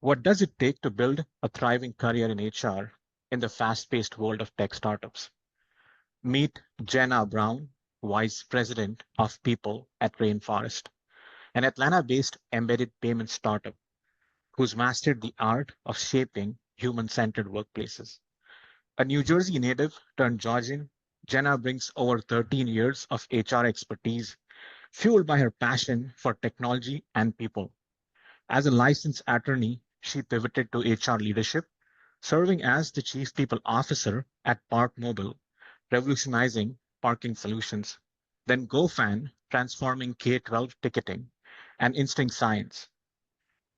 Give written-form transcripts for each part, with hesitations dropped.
What does it take to build a thriving career in HR in the fast-paced world of tech startups? Meet Jenna Brown, Vice President of People at Rainforest, an Atlanta-based embedded payment startup who's mastered the art of shaping human-centered workplaces. A New Jersey native turned Georgian, Jenna brings over 13 years of HR expertise, fueled by her passion for technology and people. As a licensed attorney, she pivoted to HR leadership, serving as the chief people officer at ParkMobile, revolutionizing parking solutions. Then GoFan, transforming K-12 ticketing, and Instinct Science,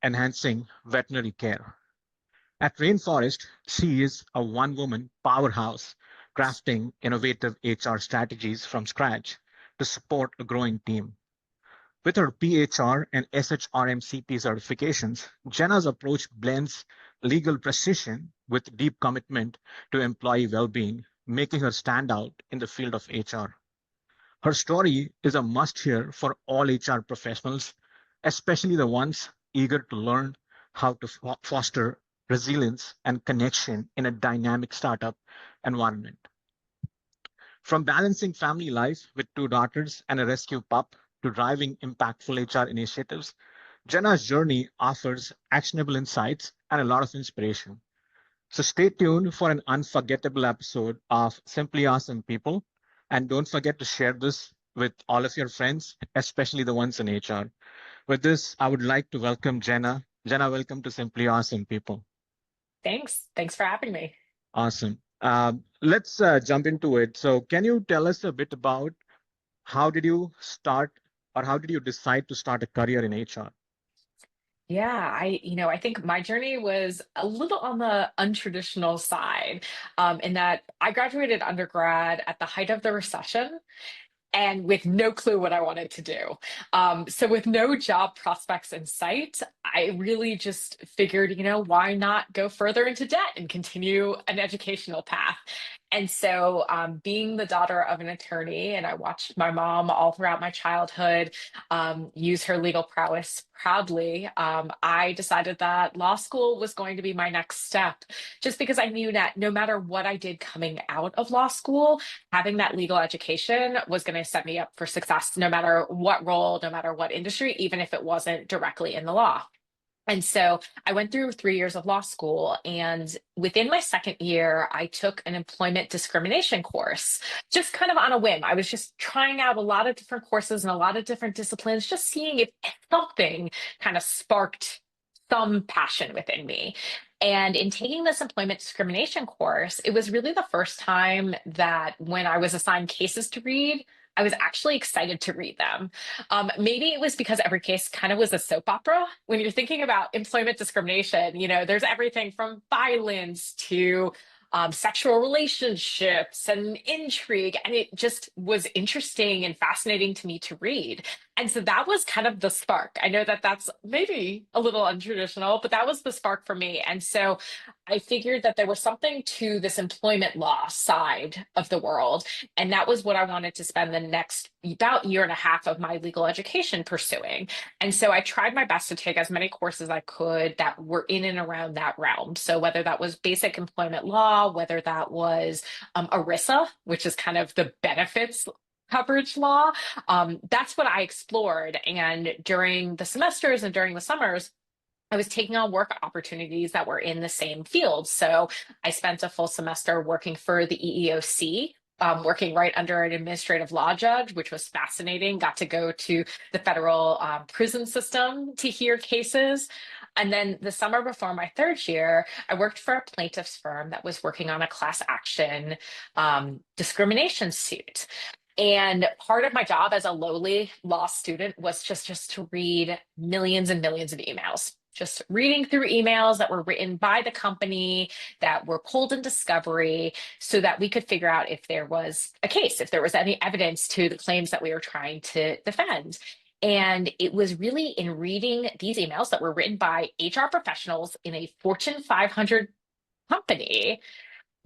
enhancing veterinary care. At Rainforest, she is a one-woman powerhouse, crafting innovative HR strategies from scratch to support a growing team. With her PHR and SHRM-CP certifications, Jenna's approach blends legal precision with deep commitment to employee well-being, making her stand out in the field of HR. Her story is a must-hear for all HR professionals, especially the ones eager to learn how to foster resilience and connection in a dynamic startup environment. From balancing family life with two daughters and a rescue pup to driving impactful HR initiatives, Jenna's journey offers actionable insights and a lot of inspiration. So stay tuned for an unforgettable episode of Simply Awesome People. And don't forget to share this with all of your friends, especially the ones in HR. With this, I would like to welcome Jenna. Jenna, welcome to Simply Awesome People. Thanks. Thanks for having me. Awesome. Let's jump into it. So, can you tell us a bit about how did you start or how did you decide to start a career in HR? Yeah, I think my journey was a little on the untraditional side, in that I graduated undergrad at the height of the recession and with no clue what I wanted to do. So with no job prospects in sight, I really just figured, why not go further into debt and continue an educational path? And so, being the daughter of an attorney, and I watched my mom all throughout my childhood use her legal prowess proudly, I decided that law school was going to be my next step, just because I knew that no matter what I did coming out of law school, having that legal education was going to set me up for success no matter what role, no matter what industry, even if it wasn't directly in the law. And so I went through 3 years of law school. And within my second year, I took an employment discrimination course, just kind of on a whim. I was just trying out a lot of different courses and a lot of different disciplines, just seeing if something kind of sparked some passion within me. And in taking this employment discrimination course, it was really the first time that when I was assigned cases to read, I was actually excited to read them. Maybe it was because every case kind of was a soap opera. When you're thinking about employment discrimination, there's everything from violence to sexual relationships and intrigue. And it just was interesting and fascinating to me to read. And so that was kind of the spark. I know that that's maybe a little untraditional, but that was the spark for me. And so I figured that there was something to this employment law side of the world. And that was what I wanted to spend the next about year and a half of my legal education pursuing. And so I tried my best to take as many courses I could that were in and around that realm. So whether that was basic employment law, whether that was ERISA, which is kind of the benefits coverage law, that's what I explored. And during the semesters and during the summers, I was taking on work opportunities that were in the same field. So I spent a full semester working for the EEOC, working right under an administrative law judge, which was fascinating. Got to go to the federal prison system to hear cases. And then the summer before my third year, I worked for a plaintiff's firm that was working on a class action discrimination suit. And part of my job as a lowly law student was just to read millions and millions of emails. Just reading through emails that were written by the company that were pulled in discovery so that we could figure out if there was a case, if there was any evidence to the claims that we were trying to defend. And it was really in reading these emails that were written by HR professionals in a Fortune 500 company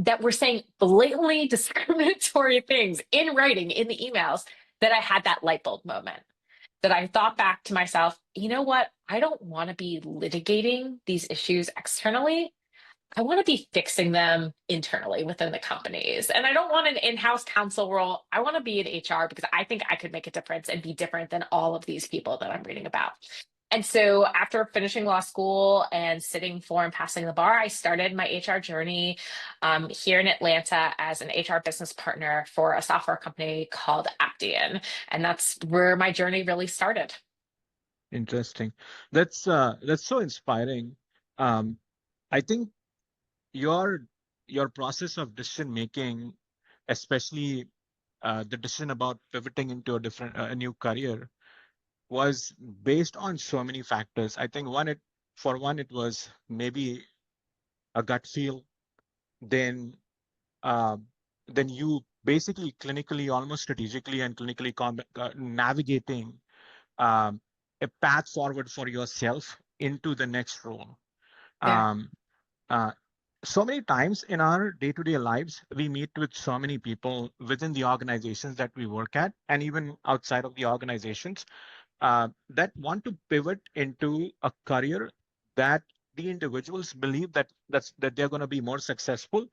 that were saying blatantly discriminatory things in writing in the emails that I had that light bulb moment. that I thought back to myself, you know what? I don't want to be litigating these issues externally. I want to be fixing them internally within the companies. And I don't want an in-house counsel role. I want to be in HR because I think I could make a difference and be different than all of these people that I'm reading about. And so after finishing law school and sitting for and passing the bar, I started my HR journey here in Atlanta as an HR business partner for a software company called Aptian. And that's where my journey really started. Interesting. That's so inspiring. Um, I think your your process of decision making, especially the decision about pivoting into a new career, was based on so many factors. I think for one, it was maybe a gut feel. Then, uh, then you basically clinically, almost strategically and clinically navigating um, a path forward for yourself into the next role. Yeah. Um, uh, so many times in our day-to-day lives, we meet with so many people within the organizations that we work at, and even outside of the organizations, that want to pivot into a career that the individuals believe that they're going to be more successful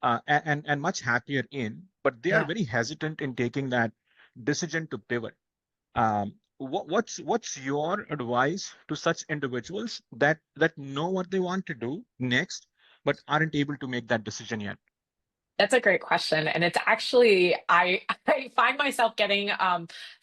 and much happier in, but they are Yeah. very hesitant in taking that decision to pivot. What's your advice to such individuals that know what they want to do next, but aren't able to make that decision yet? That's a great question. And it's actually, I find myself getting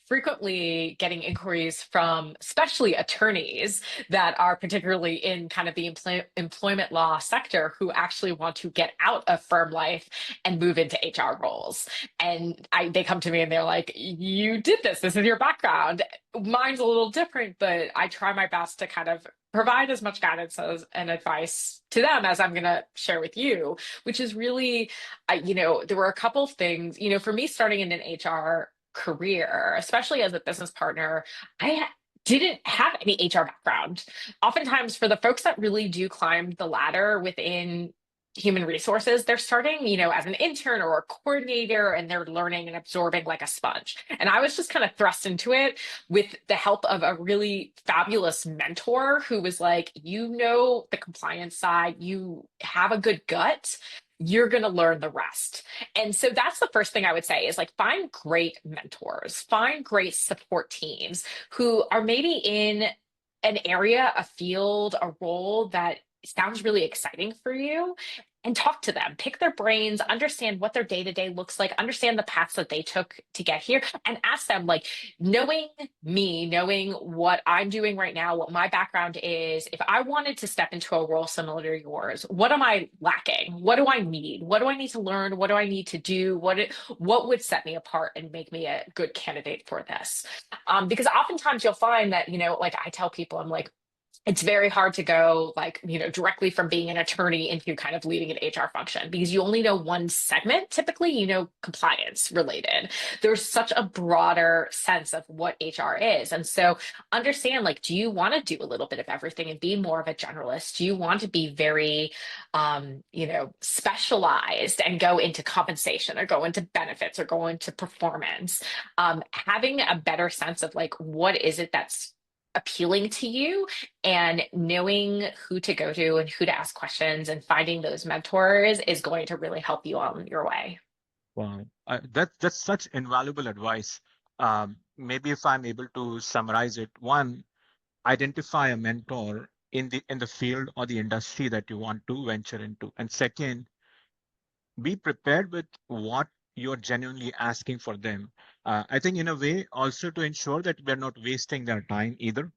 frequently getting inquiries from especially attorneys that are particularly in kind of the employment law sector who actually want to get out of firm life and move into HR roles. And they come to me and they're like, you did this. This is your background. Mine's a little different, but I try my best to kind of provide as much guidance and advice to them as I'm going to share with you, which is really there were a couple things, for me starting in an HR career, especially as a business partner, I didn't have any HR background. Oftentimes, for the folks that really do climb the ladder within human resources, they're starting, as an intern or a coordinator, and they're learning and absorbing like a sponge. And I was just kind of thrust into it with the help of a really fabulous mentor who was like, the compliance side, you have a good gut, you're going to learn the rest. And so that's the first thing I would say is like find great mentors, find great support teams who are maybe in an area, a field, a role that sounds really exciting for you, and talk to them, pick their brains, understand what their day to day looks like, understand the paths that they took to get here, and ask them, like, knowing me, knowing what I'm doing right now, what my background is, if I wanted to step into a role similar to yours, what am I lacking? What do I need? What do I need to learn? What do I need to do? What would set me apart and make me a good candidate for this? Because oftentimes you'll find that, like I tell people, I'm like, it's very hard to go like, directly from being an attorney into kind of leading an HR function because you only know one segment, typically, compliance related. There's such a broader sense of what HR is. And so understand, like, do you want to do a little bit of everything and be more of a generalist? Do you want to be very, specialized and go into compensation or go into benefits or go into performance? Having a better sense of like, what is it that's appealing to you and knowing who to go to and who to ask questions and finding those mentors is going to really help you on your way. Wow, that's such invaluable advice. Maybe if I'm able to summarize it, one, identify a mentor in the field or the industry that you want to venture into, and second, be prepared with what you're genuinely asking for them. I think in a way also to ensure that we're not wasting their time either.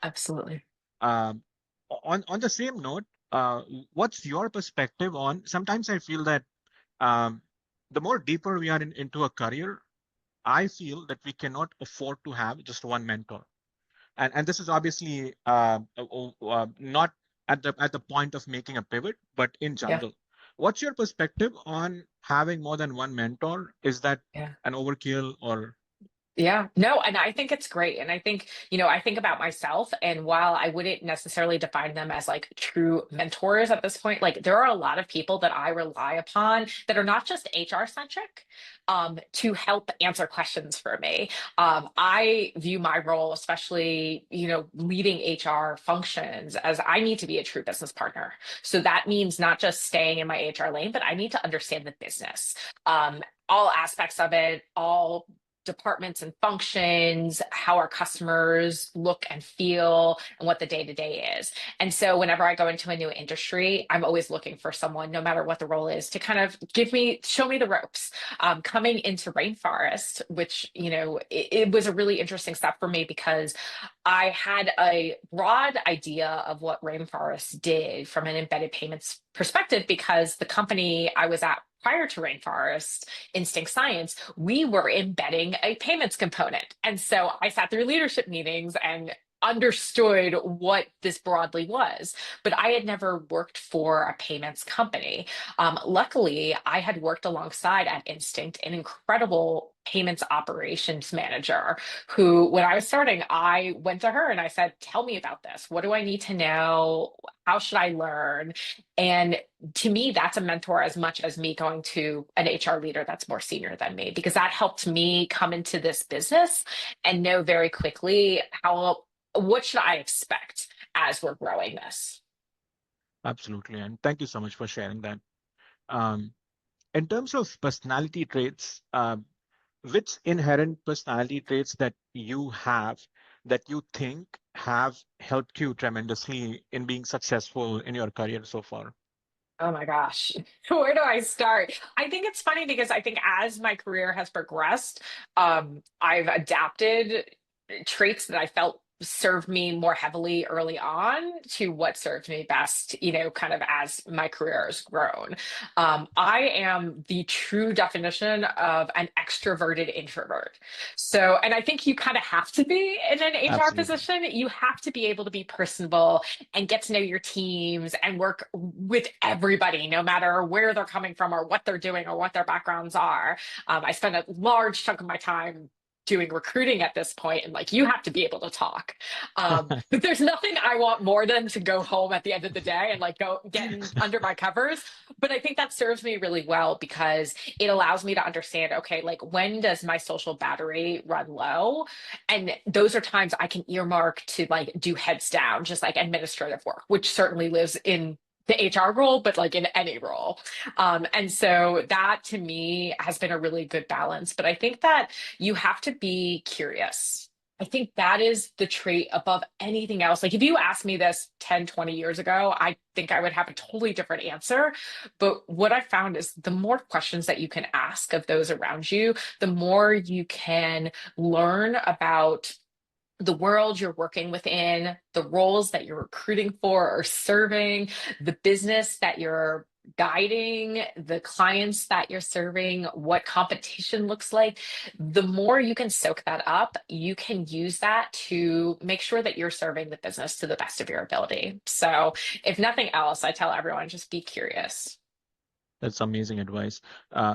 Absolutely. Um, on the same note, uh, what's your perspective on? Sometimes I feel that um, the more deeper we are into a career, I feel that we cannot afford to have just one mentor. And this is obviously not at the point of making a pivot, but in Yeah. general. What's your perspective on having more than one mentor? Is that Yeah. an overkill or? Yeah, no, and I think it's great. And I think, I think about myself, and while I wouldn't necessarily define them as like true mentors at this point, like there are a lot of people that I rely upon that are not just HR centric, to help answer questions for me. I view my role, especially, leading HR functions, as I need to be a true business partner. So that means not just staying in my HR lane, but I need to understand the business. All aspects of it, all departments and functions, how our customers look and feel, and what the day to day is. And so, whenever I go into a new industry, I'm always looking for someone, no matter what the role is, to kind of show me the ropes. Coming into Rainforest, which, it was a really interesting step for me because I had a broad idea of what Rainforest did from an embedded payments perspective because the company I was at prior to Rainforest, Instinct Science, we were embedding a payments component. And so I sat through leadership meetings and understood what this broadly was, but I had never worked for a payments company. Luckily, I had worked alongside at Instinct an incredible payments operations manager who, when I was starting, I went to her and I said, "Tell me about this. What do I need to know? How should I learn?" And to me, that's a mentor as much as me going to an HR leader that's more senior than me, because that helped me come into this business and know very quickly what should I expect as we're growing this. Absolutely. And thank you so much for sharing that. Um, in terms of personality traits, which inherent personality traits that you have that you think have helped you tremendously in being successful in your career so far? Oh my gosh. Where do I start? I think it's funny because I think as my career has progressed, I've adapted traits that I felt served me more heavily early on to what served me best, kind of as my career has grown. I am the true definition of an extroverted introvert. So, and I think you kind of have to be in an HR Absolutely. position. You have to be able to be personable and get to know your teams and work with everybody, no matter where they're coming from or what they're doing or what their backgrounds are. I spend a large chunk of my time doing recruiting at this point, and like you have to be able to talk. But there's nothing I want more than to go home at the end of the day and like go getting under my covers. But I think that serves me really well because it allows me to understand, okay, like when does my social battery run low? And those are times I can earmark to like do heads down, just like administrative work, which certainly lives in the HR role, but like in any role. And so that to me has been a really good balance. But I think that you have to be curious. I think that is the trait above anything else. Like if you asked me this 10, 20 years ago, I think I would have a totally different answer. But what I found is the more questions that you can ask of those around you, the more you can learn about the world you're working within, the roles that you're recruiting for or serving, the business that you're guiding, the clients that you're serving, what competition looks like. The more you can soak that up, you can use that to make sure that you're serving the business to the best of your ability. So, if nothing else, I tell everyone just be curious. That's amazing advice.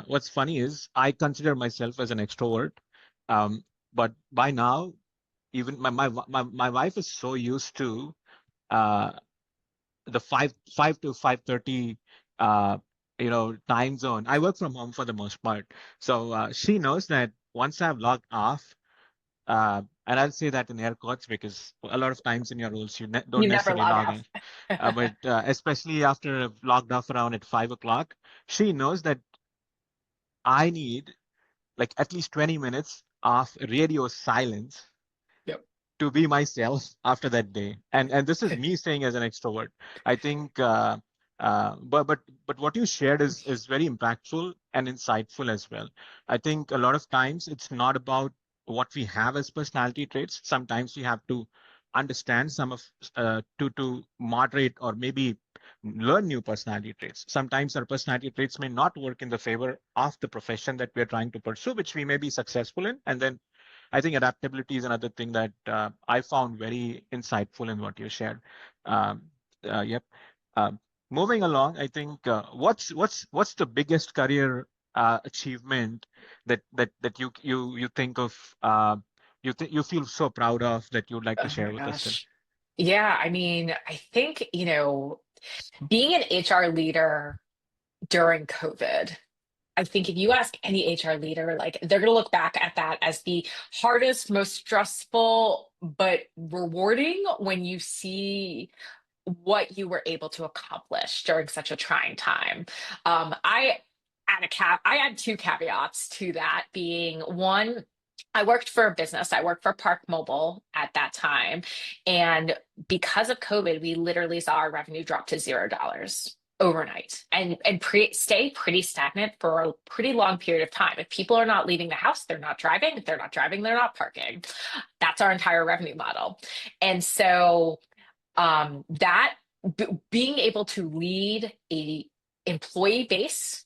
What's funny is I consider myself as an extrovert, um, but by now, even my wife is so used to uh, the five to 5:30 uh, time zone. I work from home for the most part, so she knows that once I've logged off, and I'll say that in air quotes because a lot of times in your roles you don't You never necessarily log log off. in, but especially after I've logged off around at 5 o'clock, she knows that I need like at least 20 minutes of radio silence Yep. to be myself after that day. And this is me saying as an extrovert. I think, but what you shared is very impactful and insightful as well. I think a lot of times it's not about what we have as personality traits. Sometimes we have to understand some of to moderate or maybe learn new personality traits. Sometimes our personality traits may not work in the favor of the profession that we're trying to pursue, which we may be successful in, and then I think adaptability is another thing that I found very insightful in what you shared. Um, yep. Um, moving along, I think what's the biggest career achievement that you think of, you feel so proud of that you'd like to Oh share my with us today? gosh. Yeah, I mean, I think, being an HR leader during COVID, I think if you ask any HR leader, like they're going to look back at that as the hardest, most stressful, but rewarding when you see what you were able to accomplish during such a trying time. I had two caveats to that being one, I worked for a business. I worked for ParkMobile at that time. And because of COVID, we literally saw our revenue drop to $0 overnight and stay pretty stagnant for a pretty long period of time. If people are not leaving the house, they're not driving. If they're not driving, they're not parking. That's our entire revenue model. And so that being able to lead a employee base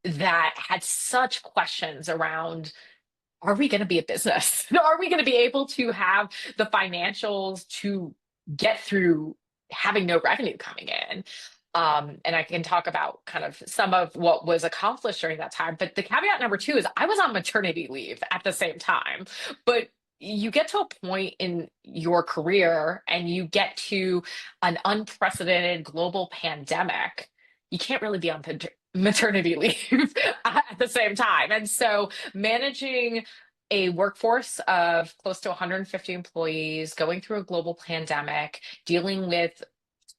that had such questions around, are we going to be a business? Are we going to be able to have the financials to get through having no revenue coming in? And I can talk about kind of some of what was accomplished during that time. But the caveat number two is I was on maternity leave at the same time. But you get to a point in your career and you get to an unprecedented global pandemic. You can't really be on maternity leave at the same time. And so managing a workforce of close to 150 employees, going through a global pandemic, dealing with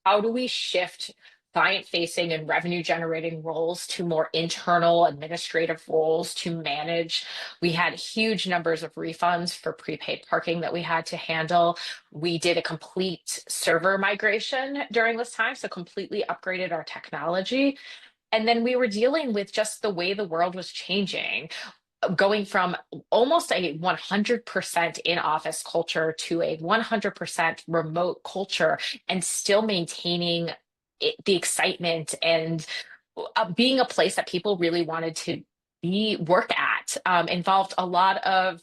how do we shift client facing and revenue generating roles to more internal administrative roles to manage. We had huge numbers of refunds for prepaid parking that we had to handle. We did a complete server migration during this time, so completely upgraded our technology. And then we were dealing with just the way the world was changing, going from almost a 100% in office culture to a 100% remote culture and still maintaining the excitement and being a place that people really wanted to be work at. Involved a lot of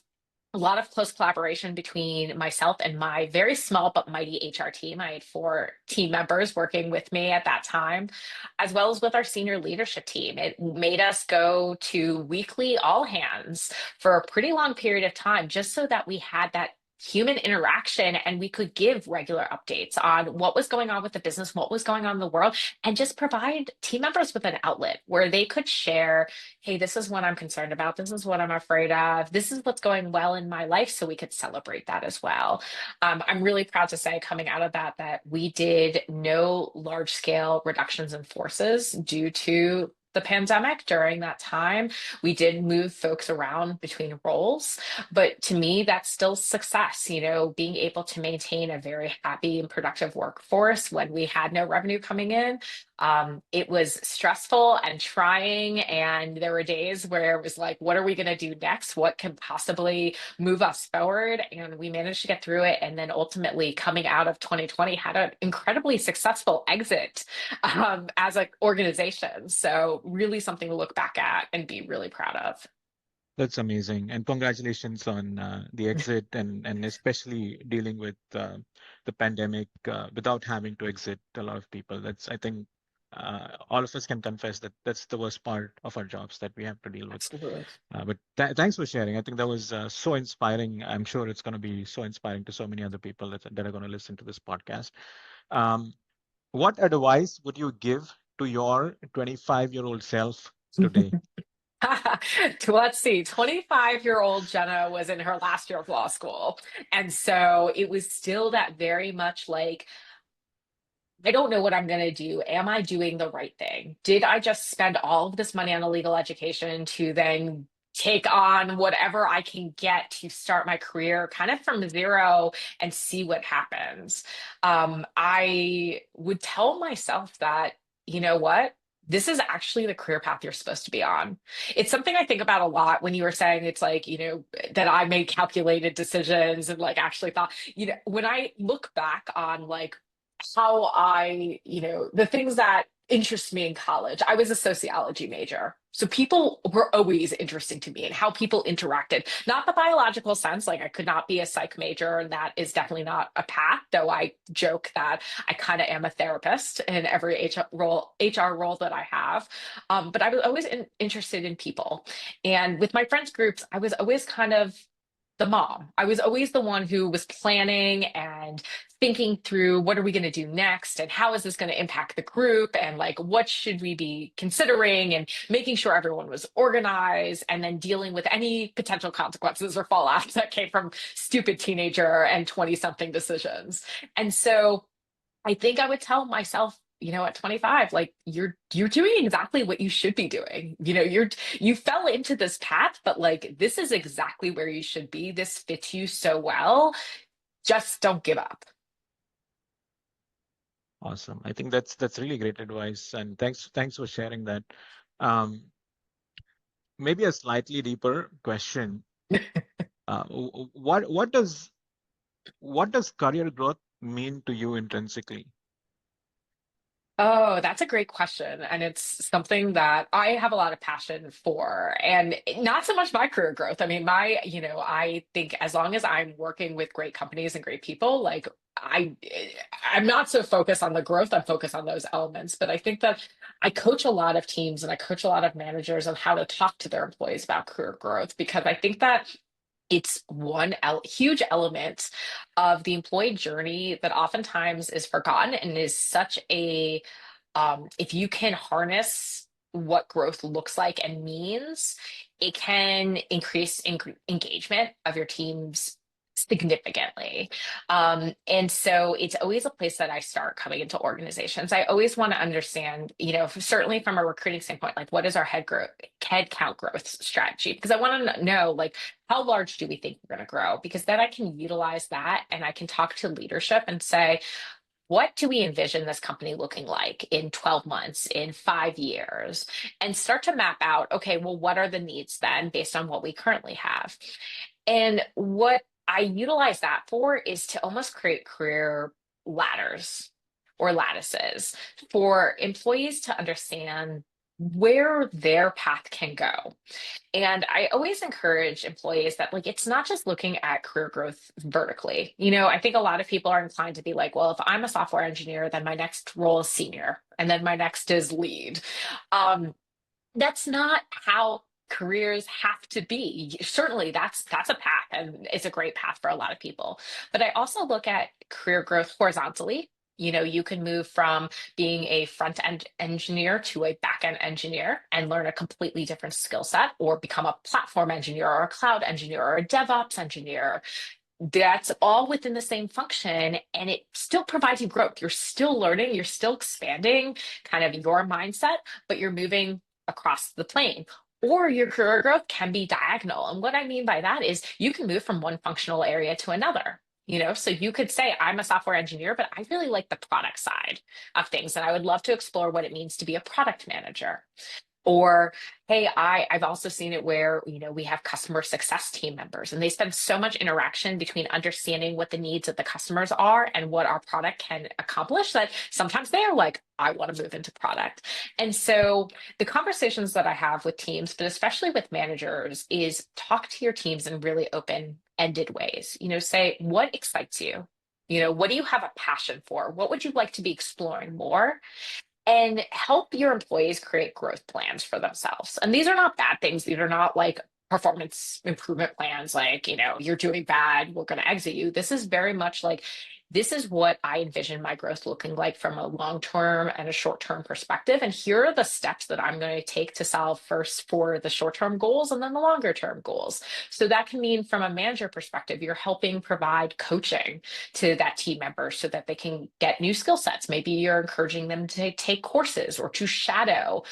close collaboration between myself and my very small but mighty HR team. I had four team members working with me at that time, as well as with our senior leadership team. It made us go to weekly all hands for a pretty long period of time, just so that we had that human interaction and we could give regular updates on what was going on with the business, what was going on in the world, and just provide team members with an outlet where they could share, hey, this is what I'm concerned about. This is what I'm afraid of. This is what's going well in my life. So we could celebrate that as well. I'm really proud to say, coming out of that, that we did no large scale reductions in forces due to the pandemic during that time. We did move folks around between roles, but to me, that's still success, being able to maintain a very happy and productive workforce when we had no revenue coming in. It was stressful and trying, and there were days where it was like, what are we going to do next? What can possibly move us forward? And we managed to get through it. And then ultimately, coming out of 2020, had an incredibly successful exit as an organization. So, really something to look back at and be really proud of. That's amazing, and congratulations on the exit, and especially dealing with the pandemic without having to exit a lot of people. That's, I think, all of us can confess that that's the worst part of our jobs that we have to deal with. Absolutely. But thanks for sharing. I think that was so inspiring. I'm sure it's going to be so inspiring to so many other people that are going to listen to this podcast. Um, what advice would you give to your 25-year-old self today? Let's see, 25-year-old Jenna was in her last year of law school. And so it was still that very much like, I don't know what I'm going to do. Am I doing the right thing? Did I just spend all of this money on a legal education to then take on whatever I can get to start my career kind of from zero and see what happens? I would tell myself that, you know what? This is actually the career path you're supposed to be on. It's something I think about a lot when you were saying it's like, that I made calculated decisions and like actually thought, when I look back on like how the things that interest me in college. I was a sociology major. So people were always interesting to me and how people interacted. Not the biological sense, like I could not be a psych major, and that is definitely not a path, though I joke that I kind of am a therapist in every HR role that I have. But I was always interested in people. And with my friends groups, I was always kind of the mom. I was always the one who was planning and thinking through what are we going to do next and how is this going to impact the group and like what should we be considering and making sure everyone was organized and then dealing with any potential consequences or fallout that came from stupid teenager and 20 something decisions. And so I think I would tell myself, at 25, like you're doing exactly what you should be doing. You fell into this path, but like this is exactly where you should be. This fits you so well. Just don't give up. Awesome. I think that's really great advice, and thanks for sharing that. Um, Maybe a slightly deeper question. What does career growth mean to you intrinsically? Oh, that's a great question. And it's something that I have a lot of passion for. And not so much my career growth. I mean, I think as long as I'm working with great companies and great people, like I I'm not so focused on the growth, I'm focused on those elements. But I think that I coach a lot of teams and I coach a lot of managers on how to talk to their employees about career growth because I think that it's one huge element of the employee journey that oftentimes is forgotten and is such a if you can harness what growth looks like and means, it can increase engagement of your teams significantly. And so it's always a place that I start coming into organizations. I always want to understand, certainly from a recruiting standpoint, like what is our head count growth strategy? Because I want to know, like, how large do we think we're going to grow? Because then I can utilize that and I can talk to leadership and say, what do we envision this company looking like in 12 months, in 5 years, and start to map out, okay, well, what are the needs then based on what we currently have? And what I utilize that for is to almost create career ladders or lattices for employees to understand where their path can go. And I always encourage employees that like it's not just looking at career growth vertically. I think a lot of people are inclined to be like, well, if I'm a software engineer, then my next role is senior, and then my next is lead. Um, that's not how careers have to be. Certainly that's a path and it's a great path for a lot of people. But I also look at career growth horizontally. You can move from being a front end engineer to a back end engineer and learn a completely different skill set, or become a platform engineer or a cloud engineer or a DevOps engineer. That's all within the same function and it still provides you growth. You're still learning, you're still expanding kind of your mindset, but you're moving across the plane. Or your career growth can be diagonal. And what I mean by that is you can move from one functional area to another. So you could say, I'm a software engineer, but I really like the product side of things. And I would love to explore what it means to be a product manager. Or, hey, I've also seen it where, we have customer success team members and they spend so much interaction between understanding what the needs of the customers are and what our product can accomplish that sometimes they are like, I want to move into product. And so the conversations that I have with teams, but especially with managers, is talk to your teams in really open-ended ways. Say, what excites you? What do you have a passion for? What would you like to be exploring more? And help your employees create growth plans for themselves. And these are not bad things. These are not like performance improvement plans, like, you're doing bad, we're going to exit you. This is very much like, this is what I envision my growth looking like from a long term and a short term perspective. And here are the steps that I'm going to take to solve first for the short term goals and then the longer term goals. So that can mean from a manager perspective, you're helping provide coaching to that team member so that they can get new skill sets. Maybe you're encouraging them to take courses or to shadow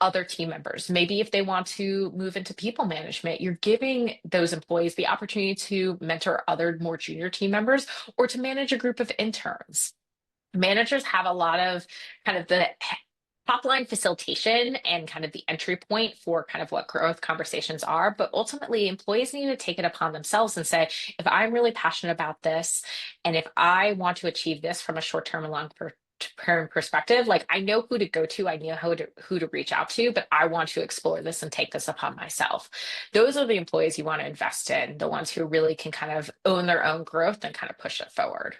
other team members. Maybe if they want to move into people management, you're giving those employees the opportunity to mentor other more junior team members or to manage a group of interns. Managers have a lot of kind of the top line facilitation and kind of the entry point for kind of what growth conversations are. But ultimately, employees need to take it upon themselves and say, if I'm really passionate about this, and if I want to achieve this from a short term and long term perspective, like I know who to go to, I know who to reach out to, but I want to explore this and take this upon myself. Those are the employees you want to invest in, the ones who really can kind of own their own growth and kind of push it forward.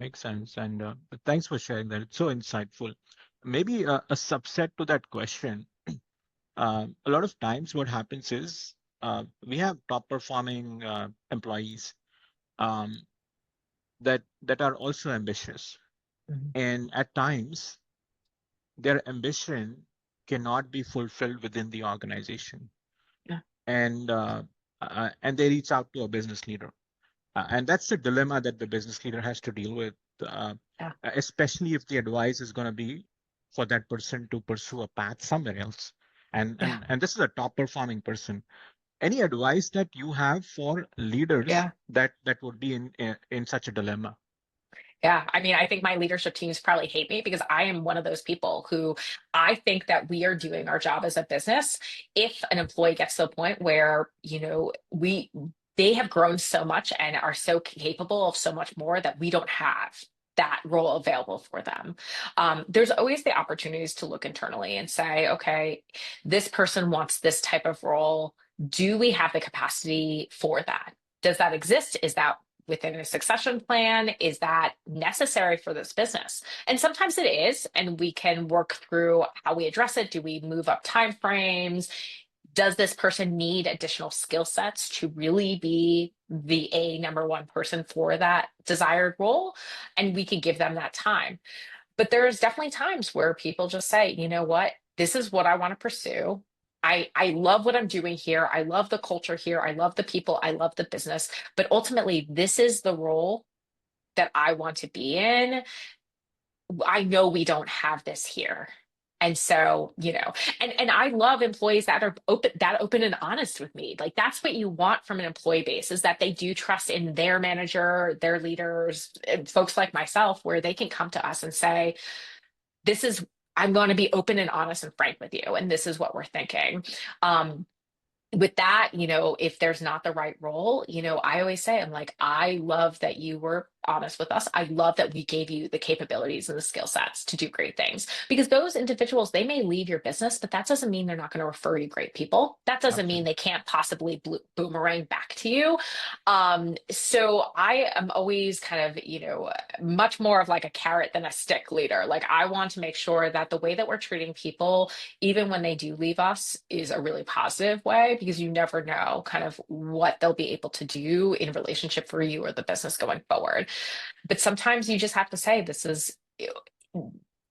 Makes sense. And thanks for sharing that. It's so insightful. Maybe a subset to that question. A lot of times, what happens is we have top performing employees um, that are also ambitious, Mhm. and at times their ambition cannot be fulfilled within the organization, Yeah, and they reach out to a business leader. And that's the dilemma that the business leader has to deal with, yeah, especially if the advice is going to be for that person to pursue a path somewhere else. And, yeah, and, and this is a top performing person. Any advice that you have for leaders yeah. that would be in such a dilemma? Yeah, I mean, I think my leadership teams probably hate me because I am one of those people who I think that we are doing our job as a business. If an employee gets to a point where, they have grown so much and are so capable of so much more that we don't have that role available for them. There's always the opportunities to look internally and say, okay, this person wants this type of role. Do we have the capacity for that? Does that exist? Is that within a succession plan? Is that necessary for this business? And sometimes it is, and we can work through how we address it. Do we move up timeframes? Does this person need additional skill sets to really be the number one person for that desired role? And we can give them that time. But there's definitely times where people just say, you know what, this is what I want to pursue. I love what I'm doing here. I love the culture here. I love the people. I love the business. But ultimately, this is the role that I want to be in. I know we don't have this here. And so, and I love employees that are open and honest with me. Like that's what you want from an employee base is that they do trust in their manager, their leaders, and folks like myself, where they can come to us and say, this is, I'm going to be open and honest and frank with you. And this is what we're thinking. Um, with that, if there's not the right role, I always say, I'm like, I love that you were honest with us. I love that we gave you the capabilities and the skill sets to do great things because those individuals, they may leave your business, but that doesn't mean they're not going to refer you great people. That doesn't mean Absolutely. they can't possibly boomerang back to you. So I am always kind of, much more of like a carrot than a stick leader. Like I want to make sure that the way that we're treating people even when they do leave us, is a really positive way because you never know kind of what they'll be able to do in relationship for you or the business going forward. But sometimes you just have to say,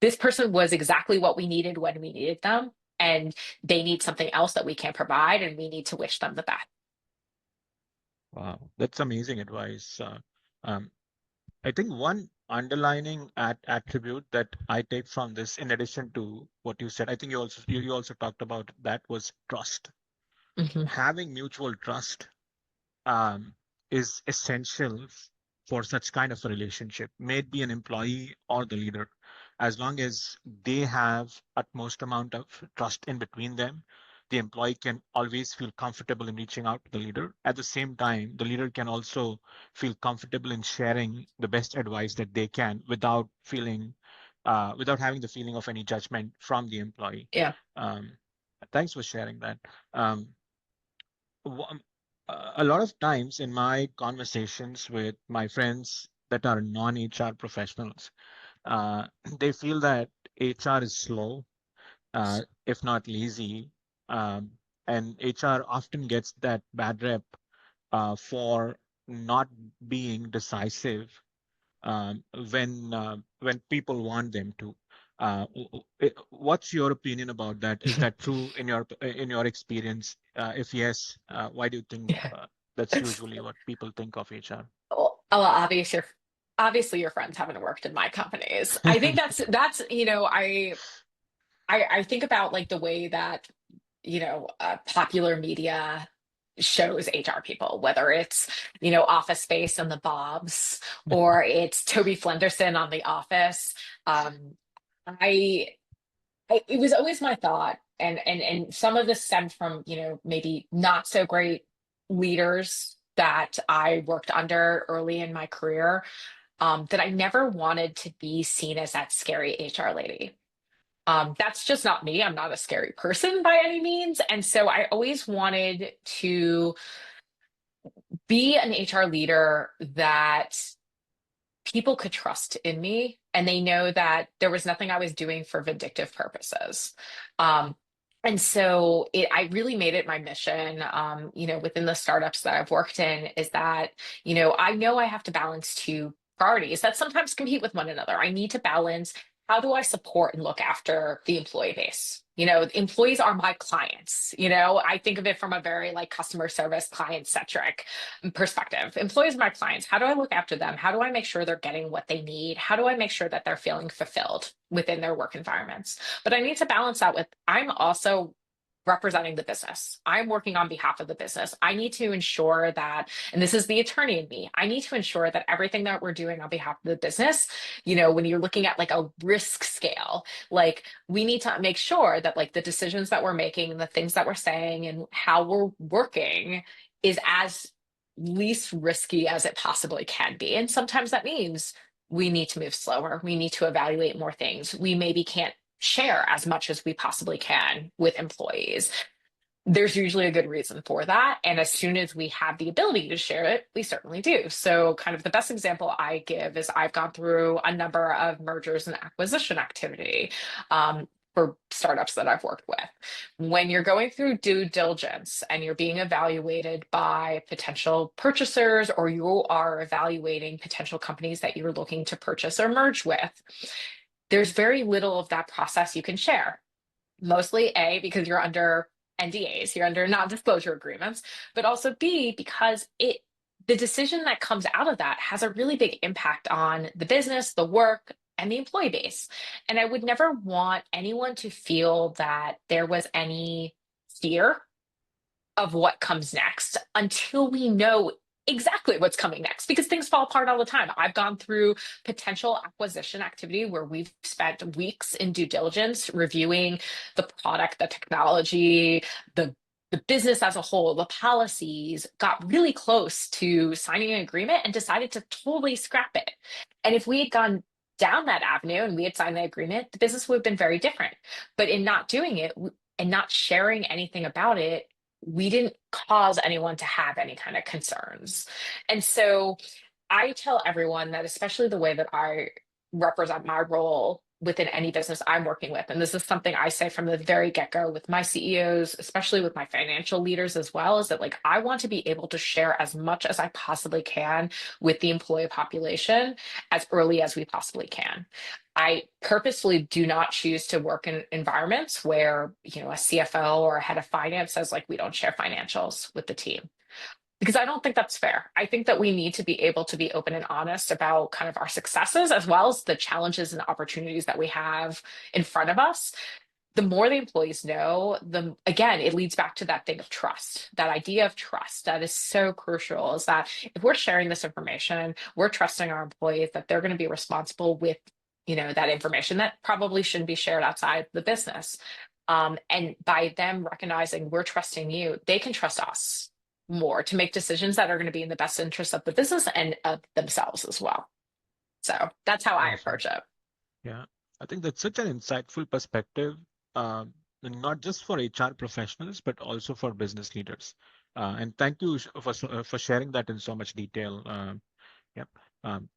this person was exactly what we needed when we needed them. And they need something else that we can't provide, and we need to wish them the best. Wow, that's amazing advice. Um, I think one underlining attribute that I take from this, in addition to what you said, I think you also talked about that was trust. Mhm. Having mutual trust um, is essential for such kind of a relationship, may it be an employee or the leader. As long as they have utmost amount of trust in between them, the employee can always feel comfortable in reaching out to the leader. At the same time, the leader can also feel comfortable in sharing the best advice that they can without having the feeling of any judgment from the employee. Yeah. Um, Thanks for sharing that. Um, wh- a lot of times in my conversations with my friends that are non-HR professionals, uh, they feel that HR is slow, if not lazy, um, and HR often gets that bad rep for not being decisive when people want them to. What's your opinion about that? Is that true in your experience? If yes, why do you think Yeah. that's usually what people think of HR? Well, obviously your friends haven't worked in my companies. I think that's I think about like the way that popular media shows HR people, whether it's Office Space and the Bobs or it's Toby Flenderson on The Office. Um, I, it was always my thought, and some of this stemmed from maybe not so great leaders that I worked under early in my career. that I never wanted to be seen as that scary HR lady. That's just not me. I'm not a scary person by any means. And so I always wanted to be an HR leader that people could trust in me and they know that there was nothing I was doing for vindictive purposes. Um, and so I really made it my mission, within the startups that I've worked in, is that, I know I have to balance two priorities that sometimes compete with one another. I need to balance how do I support and look after the employee base? Employees are my clients. I think of it from a very like customer service client centric perspective. Employees are my clients. How do I look after them? How do I make sure they're getting what they need? How do I make sure that they're feeling fulfilled within their work environments? But I need to balance that with I'm also representing the business. I'm working on behalf of the business. I need to ensure that, and this is the attorney in me, I need to ensure that everything that we're doing on behalf of the business, when you're looking at like a risk scale, like we need to make sure that like the decisions that we're making and the things that we're saying and how we're working is as least risky as it possibly can be. And sometimes that means we need to move slower. We need to evaluate more things. We maybe can't share as much as we possibly can with employees. There's usually a good reason for that. And as soon as we have the ability to share it, we certainly do. So, kind of the best example I give is I've gone through a number of mergers and acquisition activity. For startups that I've worked with. When you're going through due diligence and you're being evaluated by potential purchasers, or you are evaluating potential companies that you're looking to purchase or merge with, there's very little of that process you can share. Mostly A, because you're under NDAs, you're under non-disclosure agreements, but also B, because the decision that comes out of that has a really big impact on the business, the work, and the employee base. And I would never want anyone to feel that there was any fear of what comes next until we know exactly what's coming next, because things fall apart all the time. I've gone through potential acquisition activity where we've spent weeks in due diligence reviewing the product, the technology, the business as a whole, the policies, got really close to signing an agreement and decided to totally scrap it. And if we had gone down that avenue and we had signed the agreement, the business would have been very different. But in not doing it and not sharing anything about it, we didn't cause anyone to have any kind of concerns. And so I tell everyone that, especially the way that I represent my role within any business I'm working with, and this is something I say from the very get-go with my CEOs, especially with my financial leaders as well, is that like I want to be able to share as much as I possibly can with the employee population as early as we possibly can. I purposely do not choose to work in environments where, a CFO or a head of finance says like we don't share financials with the team, because I don't think that's fair. I think that we need to be able to be open and honest about kind of our successes as well as the challenges and opportunities that we have in front of us. The more the employees know, again, it leads back to that thing of trust, that idea of trust that is so crucial, is that if we're sharing this information, we're trusting our employees that they're going to be responsible with, that information that probably shouldn't be shared outside the business. And by them recognizing we're trusting you, they can trust us more to make decisions that are going to be in the best interest of the business and of themselves as well. So that's how I Awesome. approach it. Yeah, I think that's such an insightful perspective, and not just for HR professionals, but also for business leaders. And thank you for sharing that in so much detail. Yep.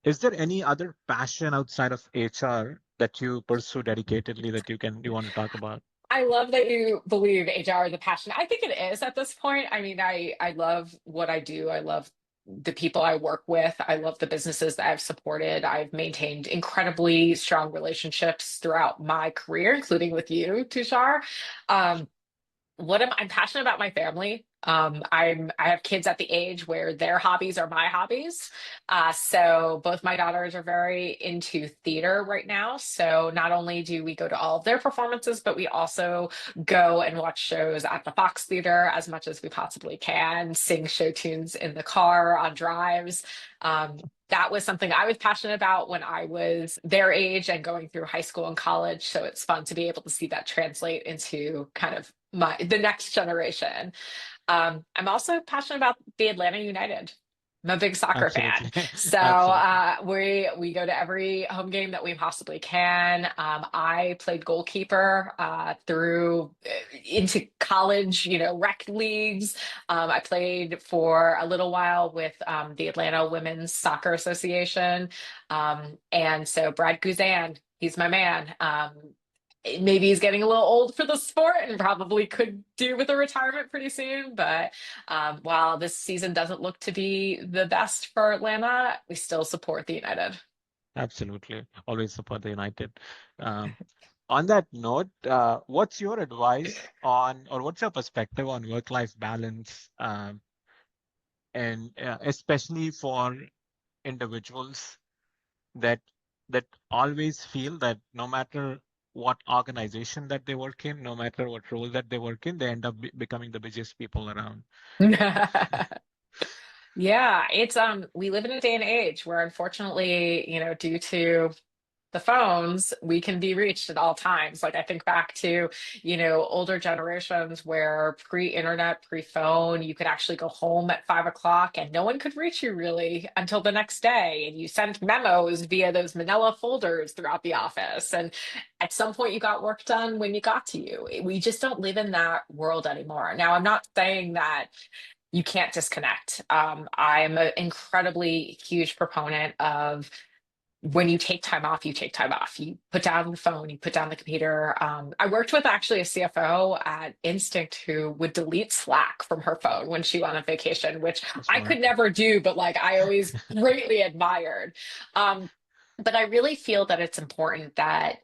Is there any other passion outside of HR that you pursue dedicatedly that you want to talk about? I love that you believe HR is a passion. I think it is at this point. I mean, I love what I do. I love the people I work with. I love the businesses that I've supported. I've maintained incredibly strong relationships throughout my career, including with you, Tushar. Um, I'm passionate about my family. I have kids at the age where their hobbies are my hobbies. So both my daughters are very into theater right now. So not only do we go to all of their performances, but we also go and watch shows at the Fox Theater as much as we possibly can, sing show tunes in the car on drives. That was something I was passionate about when I was their age and going through high school and college. So it's fun to be able to see that translate into kind of the next generation. I'm also passionate about the Atlanta United. I'm a big soccer fan. Absolutely. So Absolutely. we go to every home game that we possibly can. I played goalkeeper through into college, rec leagues. I played for a little while with the Atlanta Women's Soccer Association. And so Brad Guzan, he's my man. Maybe he's getting a little old for the sport and probably could do with a retirement pretty soon. But while this season doesn't look to be the best for Atlanta, we still support the United. Absolutely. Always support the United. Um, on that note, what's your advice on, or what's your perspective on work-life balance, and especially for individuals that that always feel that no matter what organization that they work in, no matter what role that they work in, they end up becoming the busiest people around. Yeah, it's we live in a day and age where unfortunately, due to the phones, we can be reached at all times. Like I think back to, older generations where pre-internet, pre-phone, you could actually go home at 5 o'clock and no one could reach you really until the next day. And you sent memos via those manila folders throughout the office. And at some point you got work done when you got to you. We just don't live in that world anymore. Now, I'm not saying that you can't disconnect. I'm an incredibly huge proponent of when you take time off, you take time off. You put down the phone, you put down the computer. I worked with actually a CFO at Instinct who would delete Slack from her phone when she went on vacation, which I Smart. could never do, but like I always greatly admired. Um, but I really feel that it's important that,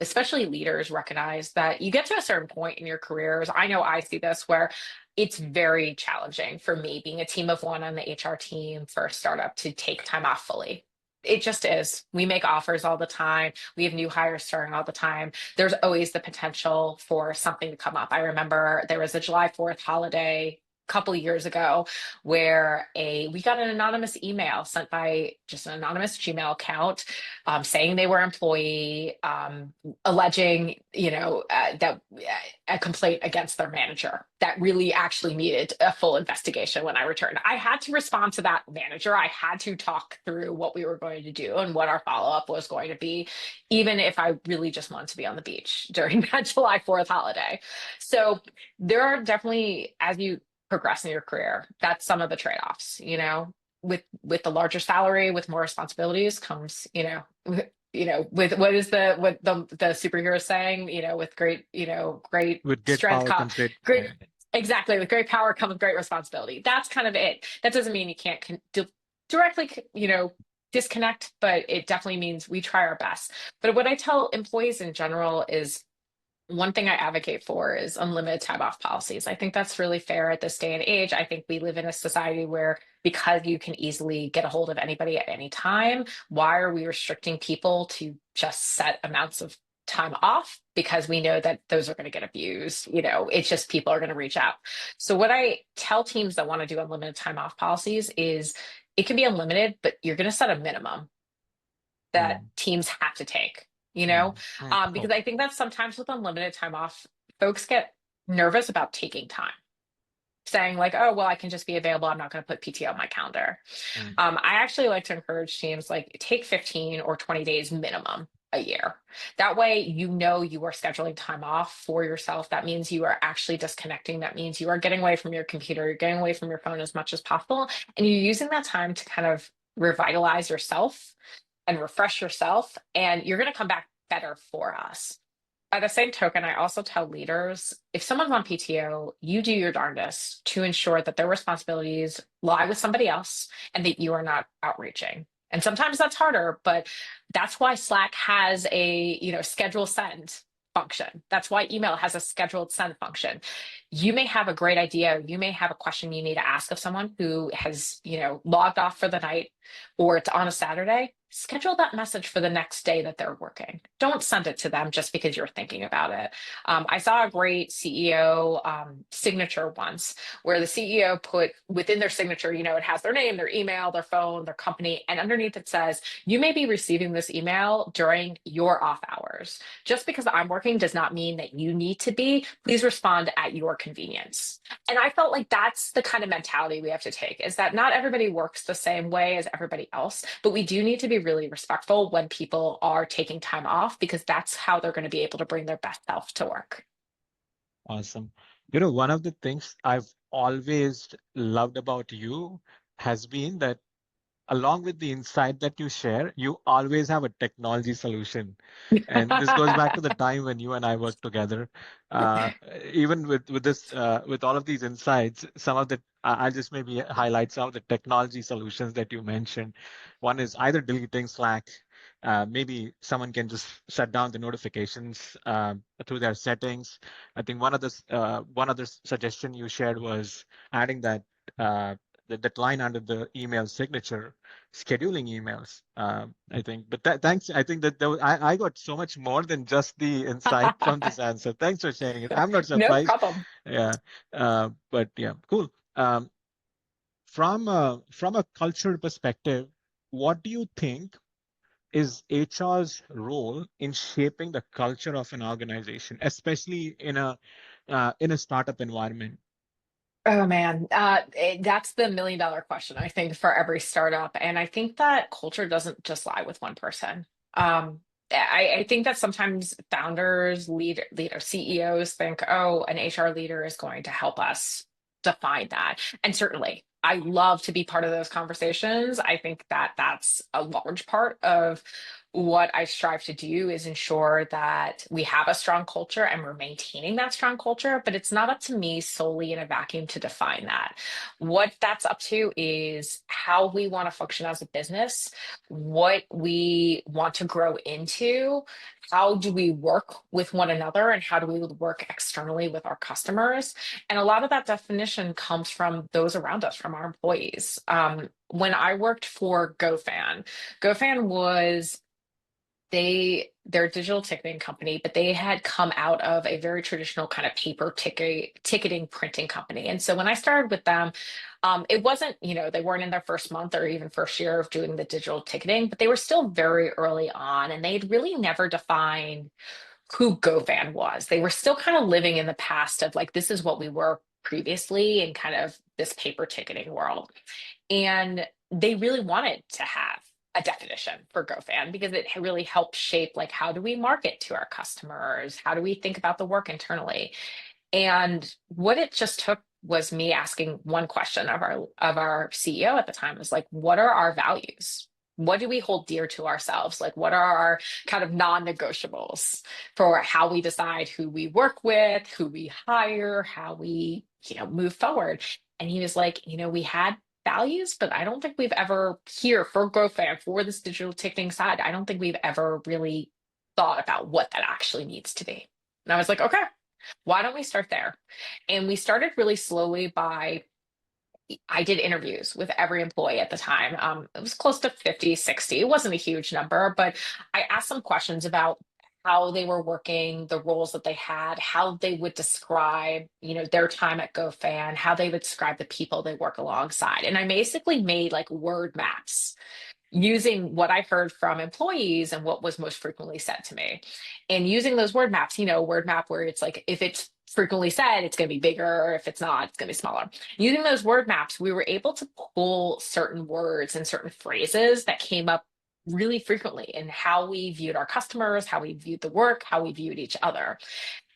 especially leaders, recognize that you get to a certain point in your careers. I know I see this where it's very challenging for me being a team of one on the HR team for a startup to take time off fully. It just is. We make offers all the time. We have new hires starting all the time. There's always the potential for something to come up. I remember there was a July 4th holiday a couple of years ago where we got an anonymous email sent by just an anonymous Gmail account, saying they were employee, alleging, that a complaint against their manager that really actually needed a full investigation. When I returned, I had to respond to that manager. I had to talk through what we were going to do and what our follow-up was going to be, even if I really just wanted to be on the beach during that July 4th holiday. So there are definitely, as you progress in your career, that's some of the trade-offs, with the larger salary, with more responsibilities comes, with what the superhero saying, with great With great strength, power comes great. great, exactly, with great power comes great responsibility. That's kind of it. That doesn't mean you can't directly, disconnect, but it definitely means we try our best. But what I tell employees in general is one thing I advocate for is unlimited time off policies. I think that's really fair at this day and age. I think we live in a society where because you can easily get a hold of anybody at any time, why are we restricting people to just set amounts of time off? Because we know that those are going to get abused. It's just people are going to reach out. So what I tell teams that want to do unlimited time off policies is it can be unlimited, but you're going to set a minimum that Mm, teams have to take, mm, mm. because Oh, I think that sometimes with unlimited time off, folks get nervous about taking time, saying like, oh, well, I can just be available. I'm not going to put PTO on my calendar. mm, I actually like to encourage teams like take 15 or 20 days minimum a year. That way, you are scheduling time off for yourself. That means you are actually disconnecting. That means you are getting away from your computer, you're getting away from your phone as much as possible, and you're using that time to kind of revitalize yourself and refresh yourself, and you're going to come back better for us. By the same token, I also tell leaders if someone's on PTO, you do your darndest to ensure that their responsibilities lie with somebody else and that you are not outreaching. And sometimes that's harder, but that's why Slack has a, schedule send function. That's why email has a scheduled send function. You may have a great idea, you may have a question you need to ask of someone who has, logged off for the night or it's on a Saturday. schedule that message for the next day that they're working. Don't send it to them just because you're thinking about it. I saw a great CEO signature once where the CEO put within their signature, it has their name, their email, their phone, their company, and underneath it says, you may be receiving this email during your off hours. Just because I'm working does not mean that you need to be. Please respond at your convenience. And I felt like that's the kind of mentality we have to take, is that not everybody works the same way as everybody else, but we do need to be really respectful when people are taking time off, because that's how they're going to be able to bring their best self to work. Awesome. One of the things I've always loved about you has been that along with the insight that you share, you always have a technology solution. And this goes back to the time when you and I worked together. Uh, Even with this, with all of these insights, some of the I'll just maybe highlight some of the technology solutions that you mentioned. One is either deleting Slack. Maybe someone can just shut down the notifications through their settings. I think one other suggestion you shared was adding uh, that line under the email signature, scheduling emails. I think, but thanks. I think that I got so much more than just the insight from this answer. Thanks for sharing it. I'm not No surprised. problem. Yeah, but yeah, cool. From a cultural perspective, what do you think is HR's role in shaping the culture of an organization, especially in a startup environment? Oh man, that's the $1 million question, I think, for every startup. And I think that culture doesn't just lie with one person. I think that sometimes founders, leader CEOs think, oh, an HR leader is going to help us define that. And certainly, I love to be part of those conversations. I think that that's a large part of what I strive to do, is ensure that we have a strong culture and we're maintaining that strong culture, but it's not up to me solely in a vacuum to define that. What that's up to is how we want to function as a business, what we want to grow into, how do we work with one another, and how do we work externally with our customers. And a lot of that definition comes from those around us, from our employees. When I worked for GoFan was their digital ticketing company, but they had come out of a very traditional kind of paper ticketing printing company. And so when I started with them, it wasn't, they weren't in their first month or even first year of doing the digital ticketing, but they were still very early on, and they'd really never defined who GoFan was. They were still kind of living in the past of like, this is what we were previously in kind of this paper ticketing world. And they really wanted to have a definition for GoFan, because it really helped shape, like, how do we market to our customers? How do we think about the work internally? And what it just took was me asking one question of our CEO at the time, was like, what are our values? What do we hold dear to ourselves? Like, what are our kind of non-negotiables for how we decide who we work with, who we hire, how we, move forward? And he was like, we had values, but I don't think we've ever, here for GoFan, for this digital ticketing side, I don't think we've ever really thought about what that actually needs to be. And I was like, okay, why don't we start there? And we started really slowly by, I did interviews with every employee at the time. It was close to 50, 60. It wasn't a huge number, but I asked some questions about how they were working, the roles that they had, how they would describe, their time at GoFan, how they would describe the people they work alongside. And I basically made like word maps using what I heard from employees and what was most frequently said to me. And using those word maps, word map where it's like, if it's frequently said, it's going to be bigger, or if it's not, it's going to be smaller. Using those word maps, we were able to pull certain words and certain phrases that came up really frequently in how we viewed our customers, how we viewed the work, how we viewed each other.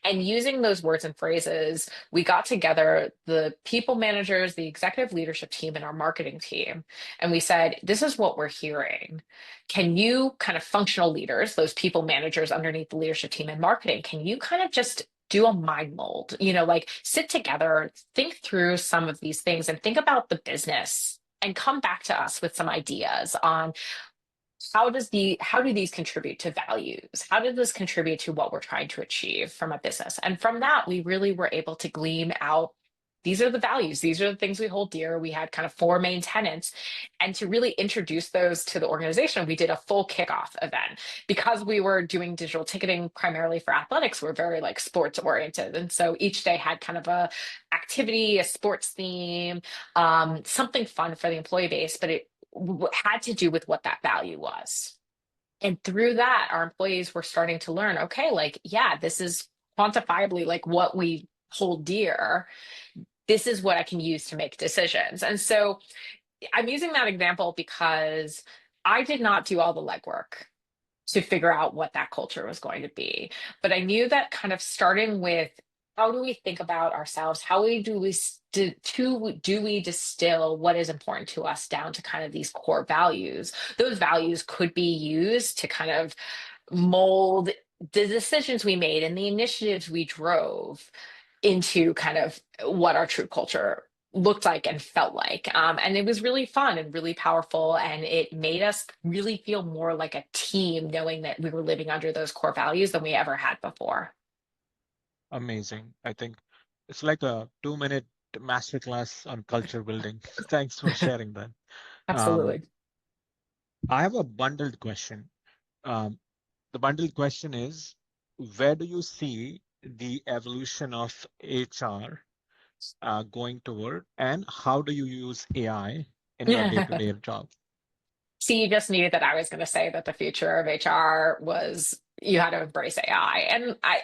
And using those words and phrases, we got together the people managers, the executive leadership team, and our marketing team. And we said, this is what we're hearing. Can you, kind of functional leaders, those people managers underneath the leadership team and marketing, can you kind of just do a mind mold, like sit together, think through some of these things and think about the business and come back to us with some ideas on how do these contribute to values? How does this contribute to what we're trying to achieve from a business? And from that, we really were able to glean out these are the values, these are the things we hold dear. We had kind of four main tenets. And to really introduce those to the organization, we did a full kickoff event because we were doing digital ticketing primarily for athletics. We're very like sports oriented. And so each day had kind of a activity, a sports theme, something fun for the employee base, but it had to do with what that value was. And through that, our employees were starting to learn, okay, like, yeah, this is quantifiably like what we hold dear. This is what I can use to make decisions. And so I'm using that example because I did not do all the legwork to figure out what that culture was going to be. But I knew that kind of starting with how do we think about ourselves? Do we distill what is important to us down to kind of these core values? Those values could be used to kind of mold the decisions we made and the initiatives we drove into kind of what our true culture looked like and felt like. And it was really fun and really powerful. And it made us really feel more like a team, knowing that we were living under those core values than we ever had before. Amazing. I think it's like a 2-minute masterclass on culture building. Thanks for sharing that. Um, Absolutely. I have a bundled question. Um, the bundled question is, where do you see the evolution of HR going toward, and how do you use AI in your day-to-day job? See, you just knew that I was going to say that the future of HR was you had to embrace AI. And I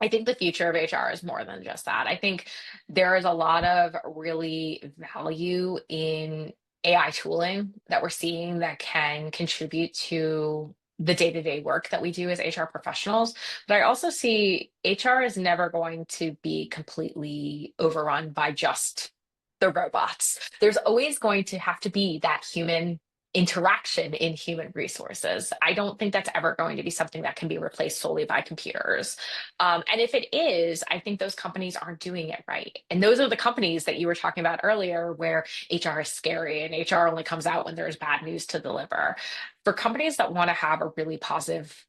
think the future of HR is more than just that. I think there is a lot of really value in AI tooling that we're seeing that can contribute to the day-to-day work that we do as HR professionals. But I also see HR is never going to be completely overrun by just the robots. There's always going to have to be that human interaction in human resources. I don't think that's ever going to be something that can be replaced solely by computers. And if it is, I think those companies aren't doing it right. And those are the companies that you were talking about earlier, where HR is scary and HR only comes out when there's bad news to deliver. For companies that want to have a really positive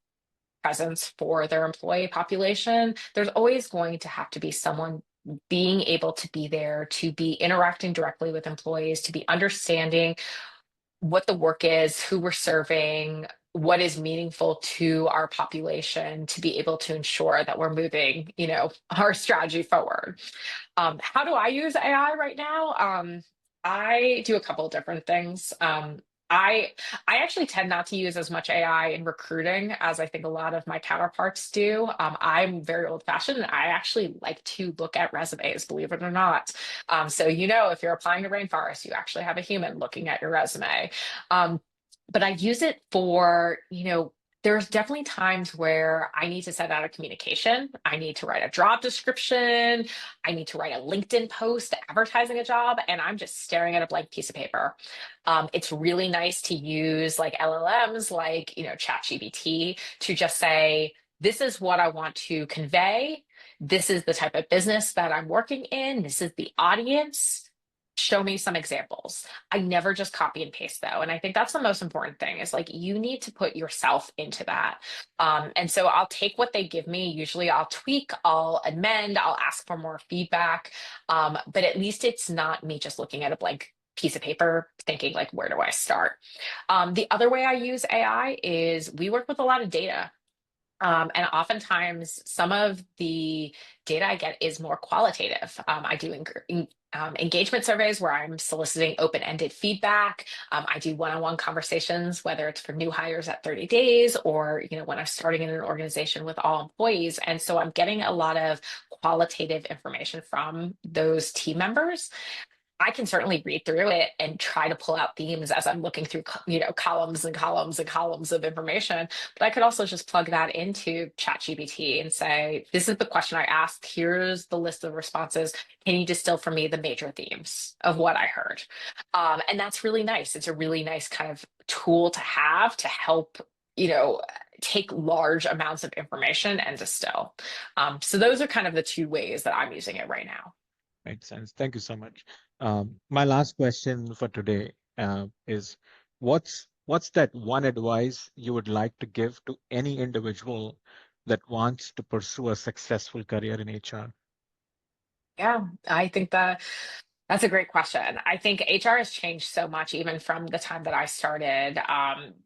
presence for their employee population, there's always going to have to be someone being able to be there, to be interacting directly with employees, to be understanding what the work is, who we're serving, what is meaningful to our population to be able to ensure that we're moving, our strategy forward. How do I use AI right now? I do a couple of different things. I I actually tend not to use as much AI in recruiting as I think a lot of my counterparts do. I'm very old fashioned, and I actually like to look at resumes, believe it or not. So if you're applying to Rainforest, you actually have a human looking at your resume. Um, but I use it for, there's definitely times where I need to set out a communication. I need to write a job description. I need to write a LinkedIn post advertising a job, and I'm just staring at a blank piece of paper. It's really nice to use like LLMs, like, ChatGPT, to just say, this is what I want to convey. This is the type of business that I'm working in. This is the audience. Show me some examples. I never just copy and paste though. And I think that's the most important thing is like you need to put yourself into that. And so I'll take what they give me. Usually I'll tweak, I'll amend, I'll ask for more feedback. But at least it's not me just looking at a blank piece of paper thinking like, where do I start? The other way I use AI is we work with a lot of data. And oftentimes, some of the data I get is more qualitative. I do engagement surveys where I'm soliciting open-ended feedback. I do one-on-one conversations, whether it's for new hires at 30 days or when I'm starting in an organization with all employees. And so I'm getting a lot of qualitative information from those team members. I can certainly read through it and try to pull out themes as I'm looking through, columns and columns and columns of information. But I could also just plug that into ChatGPT and say, this is the question I asked. Here's the list of responses. Can you distill for me the major themes of what I heard? And that's really nice. It's a really nice kind of tool to have to help, take large amounts of information and distill. So those are kind of the two ways that I'm using it right now. Makes sense. Thank you so much. My last question for today is, what's that one advice you would like to give to any individual that wants to pursue a successful career in HR? Yeah, I think that's a great question. I think HR has changed so much, even from the time that I started.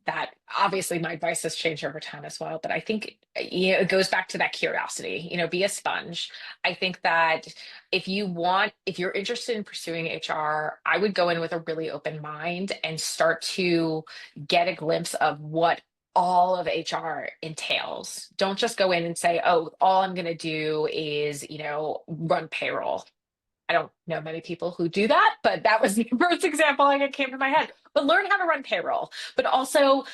That obviously my advice has changed over time as well. But I think it goes back to that curiosity. Be a sponge. I think that if you're interested in pursuing HR, I would go in with a really open mind and start to get a glimpse of what all of HR entails. Don't just go in and say, oh, all I'm going to do is, run payroll. I don't know many people who do that, but that was the first example that came to my head. But learn how to run payroll, but also,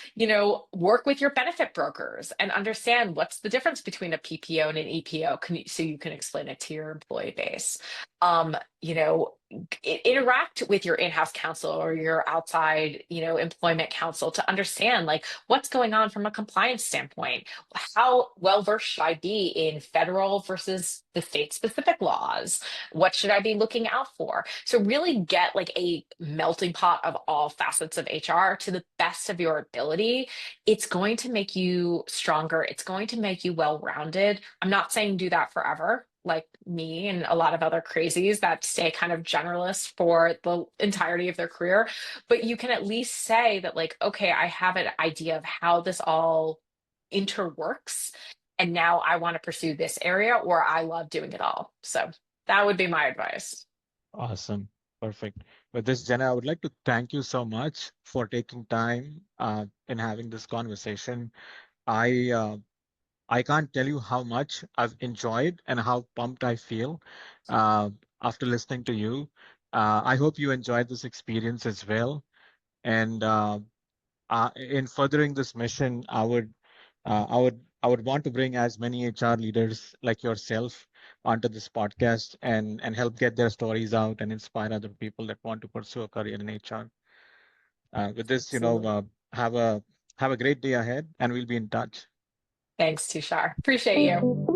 work with your benefit brokers and understand what's the difference between a PPO and an EPO, so you can explain it to your employee base. Um, you know, Interact with your in-house counsel or your outside, employment counsel to understand like what's going on from a compliance standpoint. How well versed should I be in federal versus the state specific laws? What should I be looking out for? So really get like a melting pot of all facets of HR to the best of your ability. It's going to make you stronger. It's going to make you well-rounded. I'm not saying do that forever, like me and a lot of other crazies that stay kind of generalists for the entirety of their career. But you can at least say that, like, okay, I have an idea of how this all interworks. And now I want to pursue this area, or I love doing it all. So that would be my advice. Awesome. Perfect. With this, Jenna, I would like to thank you so much for taking time in having this conversation. I uh, I can't tell you how much I've enjoyed and how pumped I feel uh, after listening to you. I hope you enjoyed this experience as well. And in furthering this mission, I would want to bring as many HR leaders like yourself onto this podcast and help get their stories out and inspire other people that want to pursue a career in HR. With this, Absolutely. have a have a great day ahead, and we'll be in touch. Thanks, Tushar. Appreciate you.